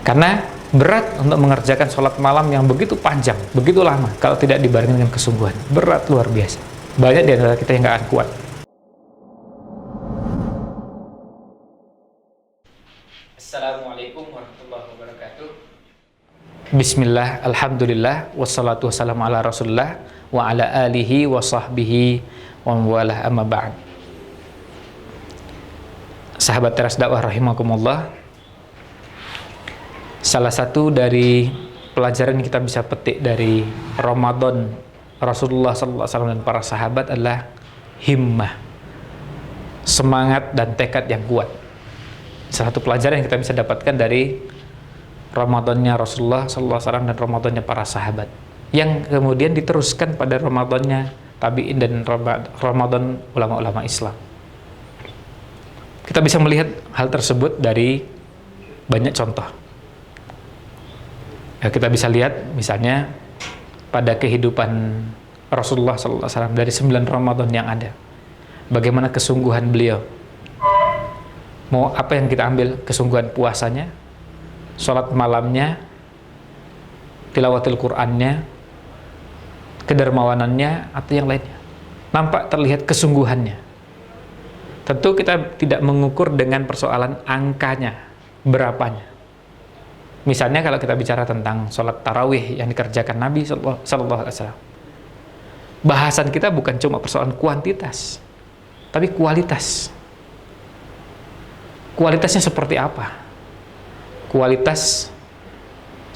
Karena berat untuk mengerjakan sholat malam yang begitu panjang, begitu lama, kalau tidak dibarengi dengan kesungguhan. Berat luar biasa. Banyak di antara kita yang nggak akan kuat. Assalamualaikum warahmatullahi wabarakatuh. Bismillah, alhamdulillah, wassalatu wassalamu ala rasulullah, wa ala alihi wa sahbihi wa mawalah amma ba'd. Sahabat teras dakwah rahimakumullah, salah satu dari pelajaran yang kita bisa petik dari Ramadan Rasulullah SAW dan para sahabat adalah himmah, semangat dan tekad yang kuat. Salah satu pelajaran yang kita bisa dapatkan dari Ramadannya Rasulullah SAW dan Ramadannya para sahabat, yang kemudian diteruskan pada Ramadannya tabi'in dan Ramadan ulama-ulama Islam. Kita bisa melihat hal tersebut dari banyak contoh. Ya, kita bisa lihat misalnya pada kehidupan Rasulullah SAW dari 9 Ramadan yang ada, bagaimana kesungguhan beliau. Mau apa yang kita ambil? Kesungguhan puasanya, sholat malamnya, tilawatil Qur'annya, kedermawanannya, atau yang lainnya. Nampak terlihat kesungguhannya. Tentu kita tidak mengukur dengan persoalan angkanya, berapanya. Misalnya kalau kita bicara tentang sholat tarawih yang dikerjakan Nabi Sallallahu Alaihi Wasallam, bahasan kita bukan cuma persoalan kuantitas, tapi kualitas. Kualitasnya seperti apa? Kualitas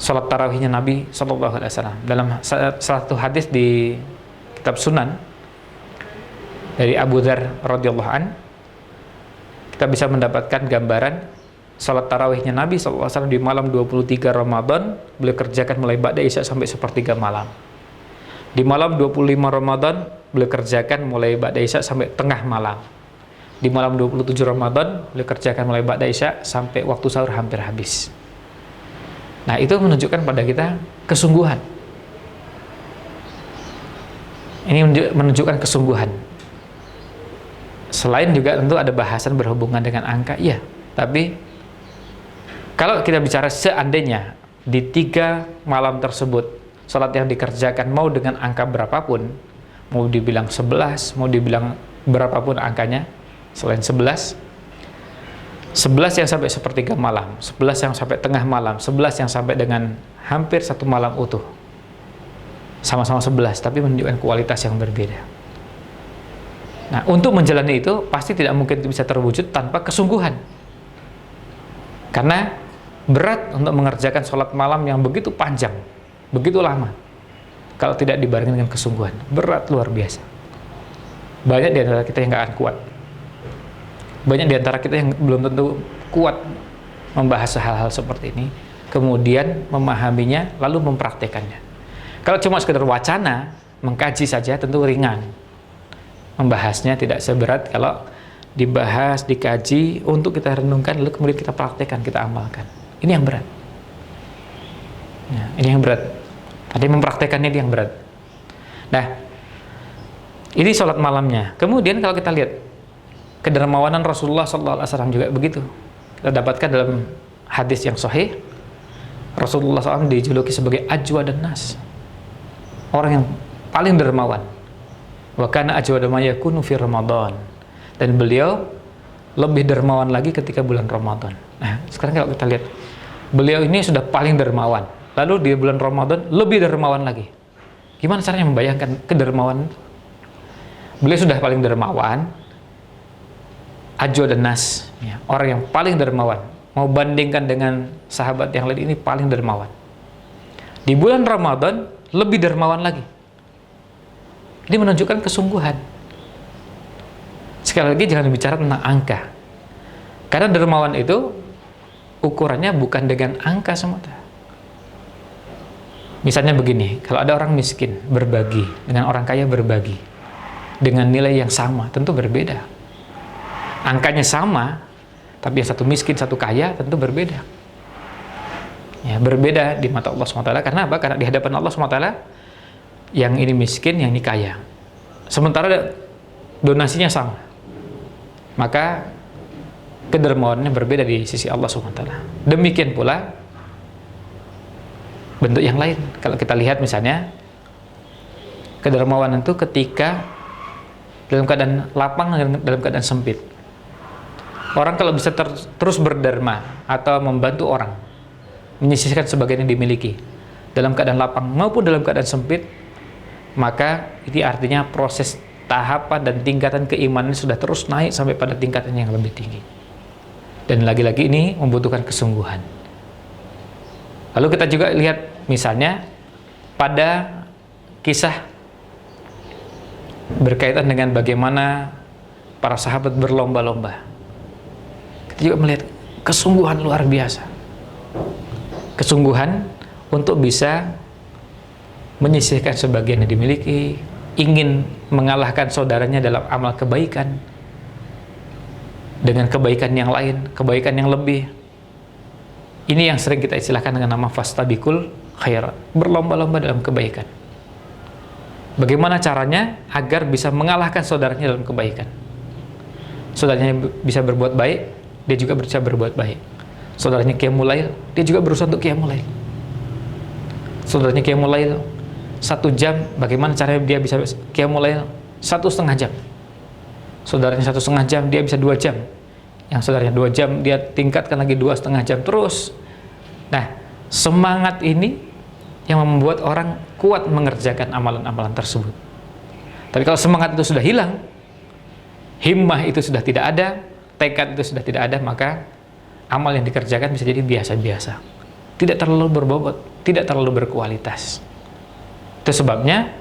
sholat tarawihnya Nabi Sallallahu Alaihi Wasallam. Dalam salah satu hadis di kitab Sunan dari Abu Dzar radhiyallahu an, kita bisa mendapatkan gambaran salat tarawihnya Nabi SAW di malam 23 Ramadan, beliau kerjakan mulai ba'da isya sampai sepertiga malam. Di malam 25 Ramadan, beliau kerjakan mulai ba'da isya sampai tengah malam. Di malam 27 Ramadan, beliau kerjakan mulai ba'da isya sampai waktu sahur hampir habis. Nah, itu menunjukkan pada kita kesungguhan. Ini menunjukkan kesungguhan. Selain juga tentu ada bahasan berhubungan dengan angka, iya. Tapi kalau kita bicara seandainya di 3 malam tersebut sholat yang dikerjakan mau dengan angka berapapun, mau dibilang 11, mau dibilang berapapun angkanya selain 11 yang sampai sepertiga malam, 11 yang sampai tengah malam, 11 yang sampai dengan hampir 1 malam utuh, sama-sama 11 tapi menunjukkan kualitas yang berbeda. Nah, untuk menjalani itu pasti tidak mungkin bisa terwujud tanpa kesungguhan. Karena berat untuk mengerjakan sholat malam yang begitu panjang, begitu lama, kalau tidak dibarengi dengan kesungguhan. Berat luar biasa. Banyak di antara kita yang nggak akan kuat. Banyak di antara kita yang belum tentu kuat membahas hal-hal seperti ini, kemudian memahaminya, lalu mempraktekannya. Kalau cuma sekedar wacana, mengkaji saja tentu ringan. Membahasnya tidak seberat kalau dibahas, dikaji, untuk kita renungkan, lalu kemudian kita praktekkan, kita amalkan. Ini yang berat. Ya, ini yang berat. Tadi mempraktekannya ini yang berat. Nah, ini sholat malamnya. Kemudian kalau kita lihat kedermawanan Rasulullah SAW juga begitu. Kita dapatkan dalam hadis yang sahih, Rasulullah SAW dijuluki sebagai ajwadan nas, orang yang paling dermawan. Wa kana ajwada ma yakunu fi Ramadan. Dan beliau lebih dermawan lagi ketika bulan Ramadan. Nah, sekarang kalau kita lihat, beliau ini sudah paling dermawan, lalu di bulan Ramadan lebih dermawan lagi. Gimana caranya membayangkan kedermawan? Beliau sudah paling dermawan, ajwa dan nas, ya, orang yang paling dermawan. Mau bandingkan dengan sahabat yang lain, ini paling dermawan. Di bulan Ramadan lebih dermawan lagi. Ini menunjukkan kesungguhan. Sekali lagi jangan bicara tentang angka, karena dermawan itu ukurannya bukan dengan angka semata. Misalnya begini, kalau ada orang miskin berbagi dengan orang kaya berbagi dengan nilai yang sama, tentu berbeda. Angkanya sama, tapi yang satu miskin, satu kaya, tentu berbeda. Ya, berbeda di mata Allah SWT. Karena apa? Karena di hadapan Allah SWT, yang ini miskin, yang ini kaya. Sementara donasinya sama, maka kedermawanannya berbeda di sisi Allah SWT. Demikian pula bentuk yang lain. Kalau kita lihat misalnya, kedermawanan itu ketika dalam keadaan lapang dan dalam keadaan sempit. Orang kalau bisa terus berderma atau membantu orang, menyisihkan sebagian yang dimiliki dalam keadaan lapang maupun dalam keadaan sempit, maka ini artinya proses tahapan dan tingkatan keimanan sudah terus naik sampai pada tingkatan yang lebih tinggi. Dan lagi-lagi ini membutuhkan kesungguhan. Lalu kita juga lihat misalnya pada kisah berkaitan dengan bagaimana para sahabat berlomba-lomba. Kita juga melihat kesungguhan luar biasa. Kesungguhan untuk bisa menyisihkan sebagian yang dimiliki, ingin mengalahkan saudaranya dalam amal kebaikan dengan kebaikan yang lain, kebaikan yang lebih. Ini yang sering kita istilahkan dengan nama fastabiqul khairat, berlomba-lomba dalam kebaikan. Bagaimana caranya agar bisa mengalahkan saudaranya dalam kebaikan? Saudaranya bisa berbuat baik, dia juga bisa berbuat baik. Saudaranya qiyamul lail, dia juga berusaha untuk qiyamul lail. Saudaranya qiyamul lail 1 jam, bagaimana caranya dia bisa qiyamul lail 1,5 jam? Saudaranya 1,5 jam, dia bisa 2 jam. Yang saudaranya 2 jam, dia tingkatkan lagi 2,5 jam terus. Nah, semangat ini yang membuat orang kuat mengerjakan amalan-amalan tersebut. Tapi kalau semangat itu sudah hilang, himmah itu sudah tidak ada, tekad itu sudah tidak ada, maka amal yang dikerjakan bisa jadi biasa-biasa, tidak terlalu berbobot, tidak terlalu berkualitas. Itu sebabnya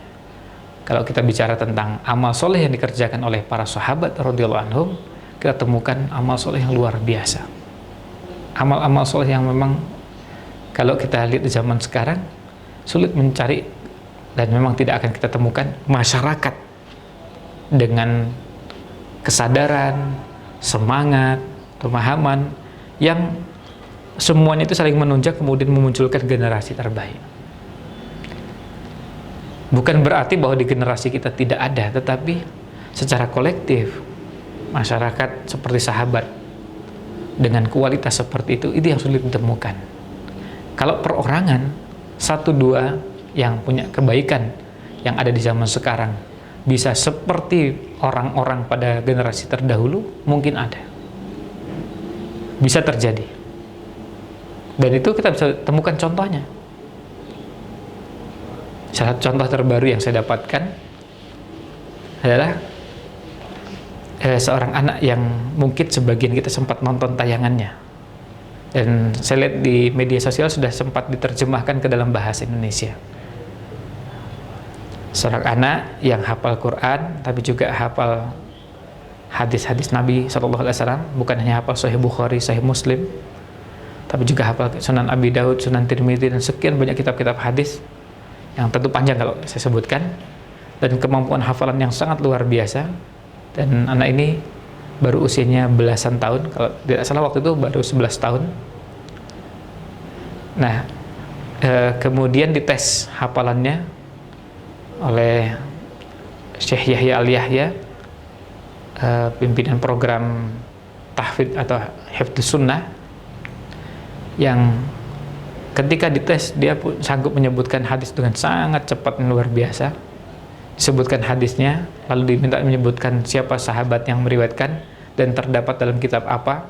kalau kita bicara tentang amal soleh yang dikerjakan oleh para sahabat radhiyallahu anhum, kita temukan amal soleh yang luar biasa. Amal-amal soleh yang memang kalau kita lihat di zaman sekarang sulit mencari, dan memang tidak akan kita temukan masyarakat dengan kesadaran, semangat, pemahaman yang semuanya itu saling menunjang kemudian memunculkan generasi terbaik. Bukan berarti bahwa di generasi kita tidak ada, tetapi secara kolektif masyarakat seperti sahabat dengan kualitas seperti itu yang sulit ditemukan. Kalau perorangan 1-2 yang punya kebaikan yang ada di zaman sekarang bisa seperti orang-orang pada generasi terdahulu, mungkin ada, bisa terjadi, dan itu kita bisa temukan contohnya. Salah satu contoh terbaru yang saya dapatkan adalah seorang anak yang mungkin sebagian kita sempat nonton tayangannya, dan saya lihat di media sosial sudah sempat diterjemahkan ke dalam bahasa Indonesia. Seorang anak yang hafal Quran, tapi juga hafal hadis-hadis Nabi SAW, bukan hanya hafal Sahih Bukhari, Sahih Muslim, tapi juga hafal Sunan Abi Daud, Sunan Tirmidzi, dan sekian banyak kitab-kitab hadis yang tentu panjang kalau saya sebutkan, dan kemampuan hafalan yang sangat luar biasa. Dan anak ini baru usianya belasan tahun, kalau tidak salah waktu itu baru 11 tahun. Nah, kemudian dites hafalannya oleh Syekh Yahya Al-Yahya, pimpinan program tahfidz atau hifdzus sunnah, yang ketika dites dia pun sanggup menyebutkan hadis dengan sangat cepat dan luar biasa. Disebutkan hadisnya, lalu diminta menyebutkan siapa sahabat yang meriwayatkan dan terdapat dalam kitab apa.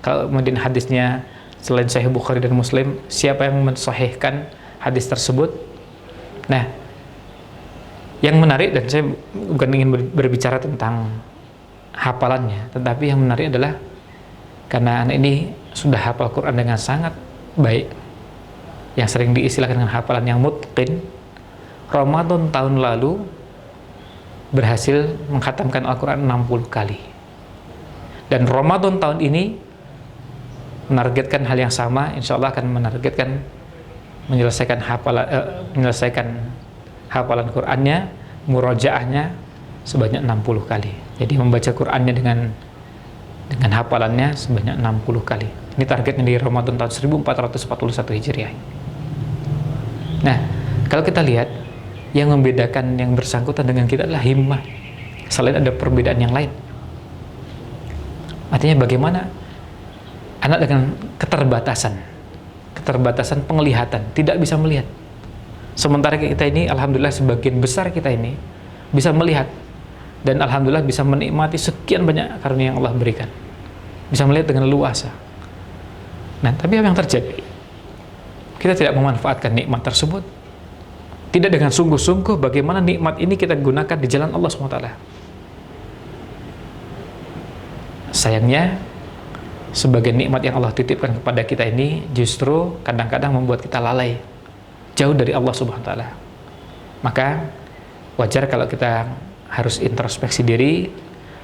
Kalau kemudian hadisnya selain Sahih Bukhari dan Muslim, siapa yang mensahihkan hadis tersebut. Nah, yang menarik, dan saya bukan ingin berbicara tentang hafalannya, tetapi yang menarik adalah karena anak ini sudah hafal Quran dengan sangat baik, yang sering diistilahkan dengan hafalan yang mutqin. Ramadan tahun lalu berhasil mengkhatamkan Al-Quran 60 kali, dan Ramadan tahun ini menargetkan hal yang sama. Insya Allah akan menargetkan menyelesaikan hafalan Qurannya, murojaahnya sebanyak 60 kali. Jadi membaca Qurannya dengan hafalannya sebanyak 60 kali. Ini targetnya di Ramadan tahun 1441 Hijriah. Nah, kalau kita lihat, yang membedakan yang bersangkutan dengan kita adalah himmah, selain ada perbedaan yang lain. Artinya bagaimana anak dengan keterbatasan keterbatasan penglihatan, tidak bisa melihat. Sementara kita ini, alhamdulillah sebagian besar kita ini bisa melihat, dan alhamdulillah bisa menikmati sekian banyak karunia yang Allah berikan, bisa melihat dengan luasa. Nah, tapi apa yang terjadi? Kita tidak memanfaatkan nikmat tersebut, tidak dengan sungguh-sungguh. Bagaimana nikmat ini kita gunakan di jalan Allah SWT. Sayangnya, sebagai nikmat yang Allah titipkan kepada kita ini justru kadang-kadang membuat kita lalai, jauh dari Allah Subhanahu wa taala. Maka wajar kalau kita harus introspeksi diri,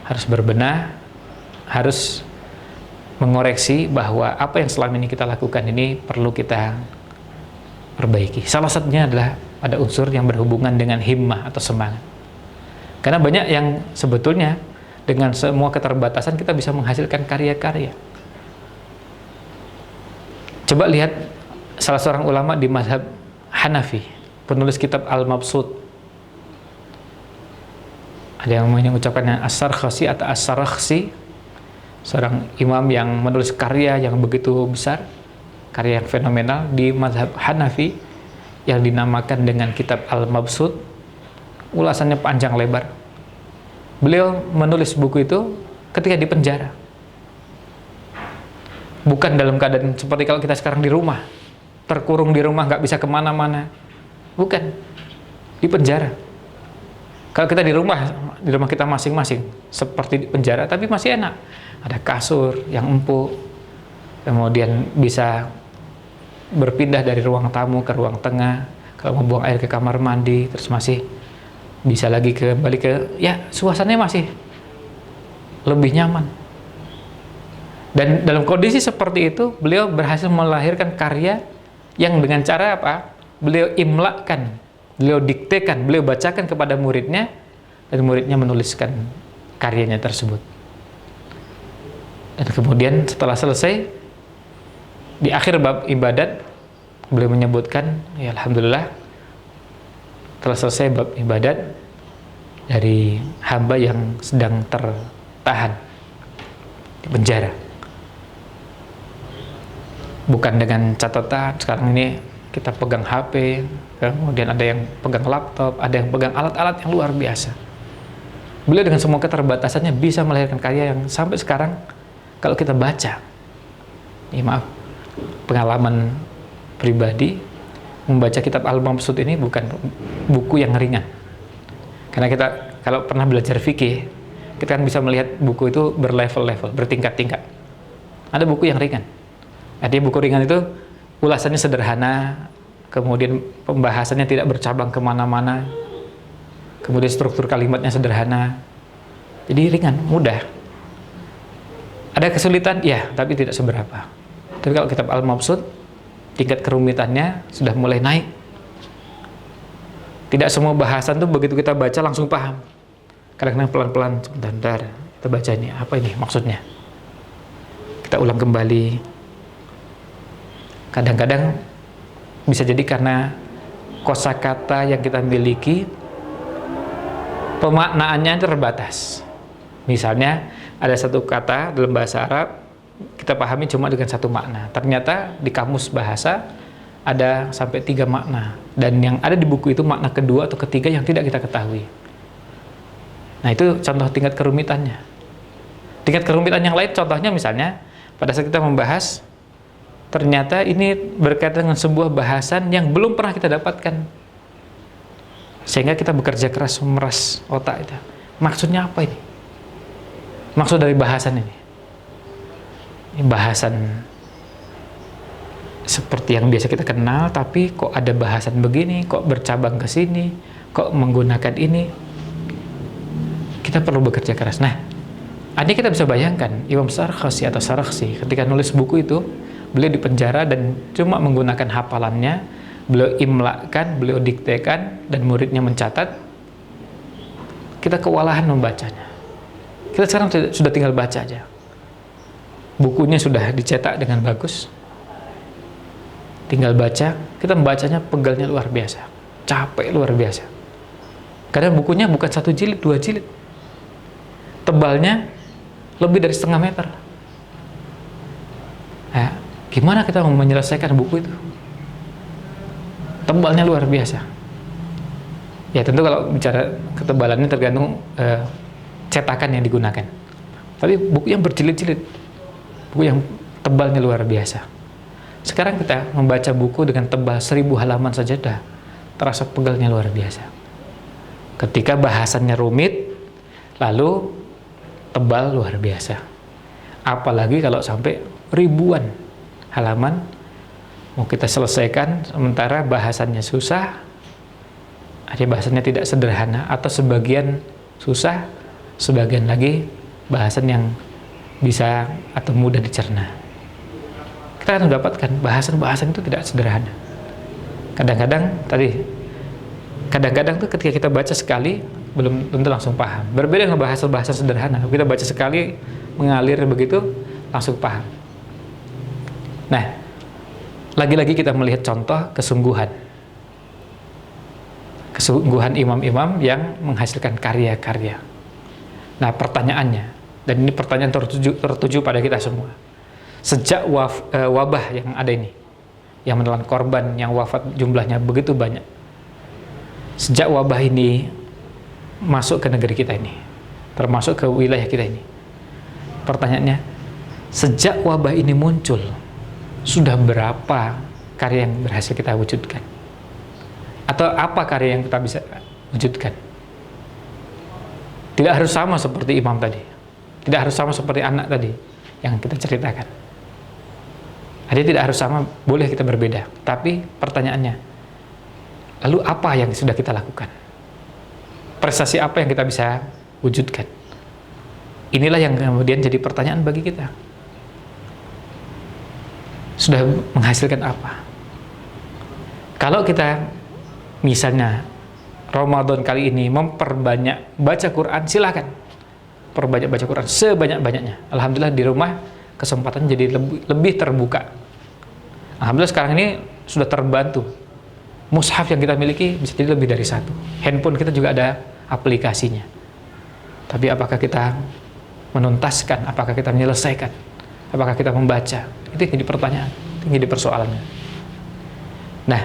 harus berbenah, harus mengoreksi bahwa apa yang selama ini kita lakukan ini perlu kita perbaiki. Salah satunya adalah ada unsur yang berhubungan dengan himmah atau semangat. Karena banyak yang sebetulnya dengan semua keterbatasan kita bisa menghasilkan karya-karya. Coba lihat salah seorang ulama di mazhab Hanafi, penulis kitab Al-Mabsut. Ada yang mengucapkannya As-Sarkhasi atau As-Sarakhsi, seorang imam yang menulis karya yang begitu besar, karya yang fenomenal di mazhab Hanafi yang dinamakan dengan kitab Al-Mabsut. Ulasannya panjang lebar. Beliau menulis buku itu ketika di penjara. Bukan dalam keadaan seperti kalau kita sekarang di rumah, terkurung di rumah, nggak bisa kemana-mana. Bukan, di penjara. Kalau kita di rumah kita masing-masing, seperti di penjara, tapi masih enak. Ada kasur yang empuk, kemudian bisa berpindah dari ruang tamu ke ruang tengah, kalau mau buang air ke kamar mandi, terus masih bisa lagi kembali ke, ya suasananya masih lebih nyaman. Dan dalam kondisi seperti itu, beliau berhasil melahirkan karya yang dengan cara apa? Beliau imlakkan, beliau diktekan, beliau bacakan kepada muridnya, dan muridnya menuliskan karyanya tersebut. Dan kemudian setelah selesai, di akhir bab ibadat, beliau menyebutkan, ya alhamdulillah, telah selesai bab ibadat dari hamba yang sedang tertahan di penjara. Bukan dengan catatan, sekarang ini kita pegang HP, kemudian ada yang pegang laptop, ada yang pegang alat-alat yang luar biasa. Beliau dengan semua keterbatasannya bisa melahirkan karya yang sampai sekarang kalau kita baca, ya maaf, pengalaman pribadi, membaca kitab Al-Mabsut ini bukan buku yang ringan. Karena kita kalau pernah belajar fikih, kita kan bisa melihat buku itu berlevel-level, bertingkat-tingkat. Ada buku yang ringan. Artinya buku ringan itu ulasannya sederhana, kemudian pembahasannya tidak bercabang kemana-mana, kemudian struktur kalimatnya sederhana. Jadi ringan, mudah. Ada kesulitan? Ya, tapi tidak seberapa. Tapi kalau kitab Al-Mabsut, tingkat kerumitannya sudah mulai naik. Tidak semua bahasan tuh begitu kita baca langsung paham. Kadang-kadang pelan-pelan, sebentar, kita baca ini, apa ini maksudnya? Kita ulang kembali. Kadang-kadang bisa jadi karena kosakata yang kita miliki, pemaknaannya terbatas. Misalnya, ada satu kata dalam bahasa Arab, kita pahami cuma dengan satu makna. Ternyata di kamus bahasa ada sampai 3 makna, dan yang ada di buku itu makna kedua atau ketiga yang tidak kita ketahui. Nah, itu contoh tingkat kerumitannya. Tingkat kerumitan yang lain contohnya misalnya pada saat kita membahas, ternyata ini berkaitan dengan sebuah bahasan yang belum pernah kita dapatkan, sehingga kita bekerja keras memeras otak itu. Maksudnya apa ini? Maksud dari bahasan ini? Ini bahasan seperti yang biasa kita kenal, tapi kok ada bahasan begini, kok bercabang ke sini, kok menggunakan ini. Kita perlu bekerja keras. Nah, ini kita bisa bayangkan Imam Sarkhasi atau Sarakhsi ketika nulis buku itu, beliau di penjara dan cuma menggunakan hafalannya, beliau imlakkan, beliau diktekan, dan muridnya mencatat. Kita kewalahan membacanya. Kita sekarang sudah tinggal baca aja. Bukunya sudah dicetak dengan bagus. Tinggal baca, kita membacanya pegalnya luar biasa. Capek luar biasa. Karena bukunya bukan 1 jilid, 2 jilid. Tebalnya lebih dari 0,5 meter. Nah, Gimana kita mau menyelesaikan buku itu? Tebalnya luar biasa. Ya tentu kalau bicara ketebalannya tergantung cetakan yang digunakan. Tapi buku yang berjilid-jilid, buku yang tebalnya luar biasa. Sekarang kita membaca buku dengan tebal 1000 halaman saja dah terasa pegalnya luar biasa. Ketika bahasannya rumit, lalu tebal luar biasa. Apalagi kalau sampai ribuan halaman mau kita selesaikan, sementara bahasannya susah, ada bahasannya tidak sederhana, atau sebagian susah, sebagian lagi bahasan yang bisa atau mudah dicerna. Kita akan mendapatkan bahasan-bahasan itu tidak sederhana. Kadang-kadang tuh ketika kita baca sekali belum tentu langsung paham. Berbeda dengan bahasa sederhana. Kita baca sekali mengalir begitu langsung paham. Nah, lagi-lagi kita melihat contoh kesungguhan imam-imam yang menghasilkan karya-karya. Nah, pertanyaannya, dan ini pertanyaan tertuju pada kita semua. Sejak wabah yang ada ini, yang menelan korban, yang wafat jumlahnya begitu banyak. Sejak wabah ini masuk ke negeri kita ini, termasuk ke wilayah kita ini. Pertanyaannya, sejak wabah ini muncul, sudah berapa karya yang berhasil kita wujudkan? Atau apa karya yang kita bisa wujudkan? Tidak harus sama seperti imam tadi, tidak harus sama seperti anak tadi yang kita ceritakan. Jadi tidak harus sama, boleh kita berbeda. Tapi pertanyaannya, lalu apa yang sudah kita lakukan? Prestasi apa yang kita bisa wujudkan? Inilah yang kemudian jadi pertanyaan bagi kita. Sudah menghasilkan apa? Kalau kita misalnya Ramadan kali ini memperbanyak baca Quran, silakan perbanyak baca Quran sebanyak-banyaknya. Alhamdulillah di rumah kesempatan jadi lebih terbuka. Alhamdulillah sekarang ini sudah terbantu. Mushaf yang kita miliki bisa jadi lebih dari satu. Handphone kita juga ada aplikasinya. Tapi apakah kita menuntaskan? Apakah kita menyelesaikan? Apakah kita membaca? Itu yang jadi pertanyaan, itu yang jadi persoalannya. Nah,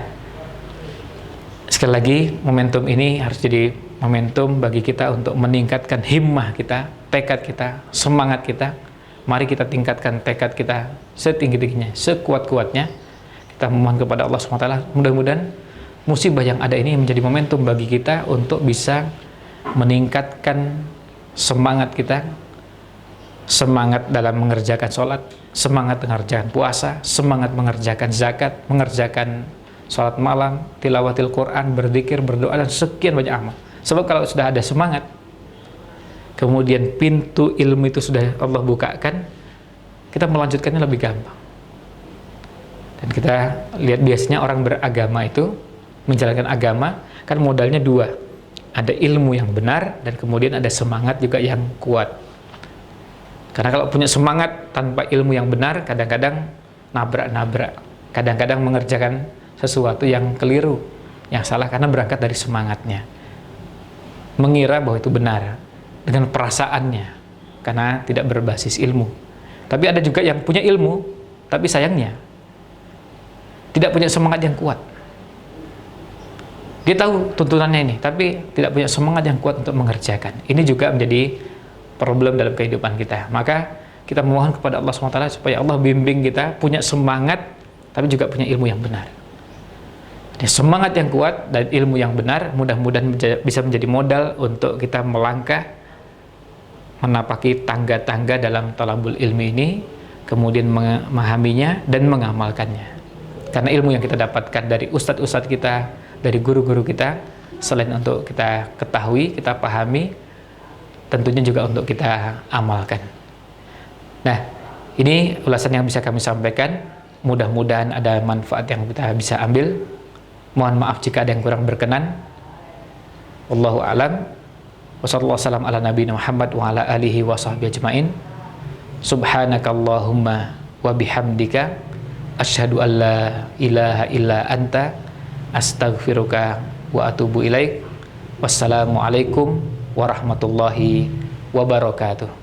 sekali lagi momentum ini harus jadi momentum bagi kita untuk meningkatkan himmah kita, tekad kita, semangat kita. Mari kita tingkatkan tekad kita setinggi-tingginya, sekuat-kuatnya. Kita memohon kepada Allah SWT, mudah-mudahan musibah yang ada ini menjadi momentum bagi kita untuk bisa meningkatkan semangat kita, semangat dalam mengerjakan sholat, semangat mengerjakan puasa, semangat mengerjakan zakat, mengerjakan sholat malam, tilawatil Quran, berzikir, berdoa, dan sekian banyak amal. Sebab kalau sudah ada semangat, kemudian pintu ilmu itu sudah Allah bukakan, kita melanjutkannya lebih gampang. Dan kita lihat biasanya orang beragama itu menjalankan agama kan modalnya dua, ada ilmu yang benar dan kemudian ada semangat juga yang kuat. Karena kalau punya semangat tanpa ilmu yang benar, kadang-kadang nabrak-nabrak, kadang-kadang mengerjakan sesuatu yang keliru, yang salah karena berangkat dari semangatnya, mengira bahwa itu benar dengan perasaannya karena tidak berbasis ilmu. Tapi ada juga yang punya ilmu tapi sayangnya tidak punya semangat yang kuat. Dia tahu tuntunannya ini tapi tidak punya semangat yang kuat untuk mengerjakan. Ini juga menjadi problem dalam kehidupan kita. Maka kita memohon kepada Allah SWT supaya Allah bimbing kita punya semangat tapi juga punya ilmu yang benar. Jadi, semangat yang kuat dan ilmu yang benar mudah-mudahan bisa menjadi modal untuk kita melangkah menapaki tangga-tangga dalam talabul ilmi ini, kemudian memahaminya dan mengamalkannya. Karena ilmu yang kita dapatkan dari ustadz-ustadz kita, dari guru-guru kita, selain untuk kita ketahui, kita pahami, tentunya juga untuk kita amalkan. Nah, ini ulasan yang bisa kami sampaikan. Mudah-mudahan ada manfaat yang kita bisa ambil. Mohon maaf jika ada yang kurang berkenan. Wallahu a'lam. Wassalamualaikum ala nabiyina Muhammad wa ala alihi wa sahbihi ajmain. Subhanakallahumma wa bihamdika asyhadu an la ilaha illa anta astaghfiruka wa atubu ilaik. Wassalamualaikum warahmatullahi wabarakatuh.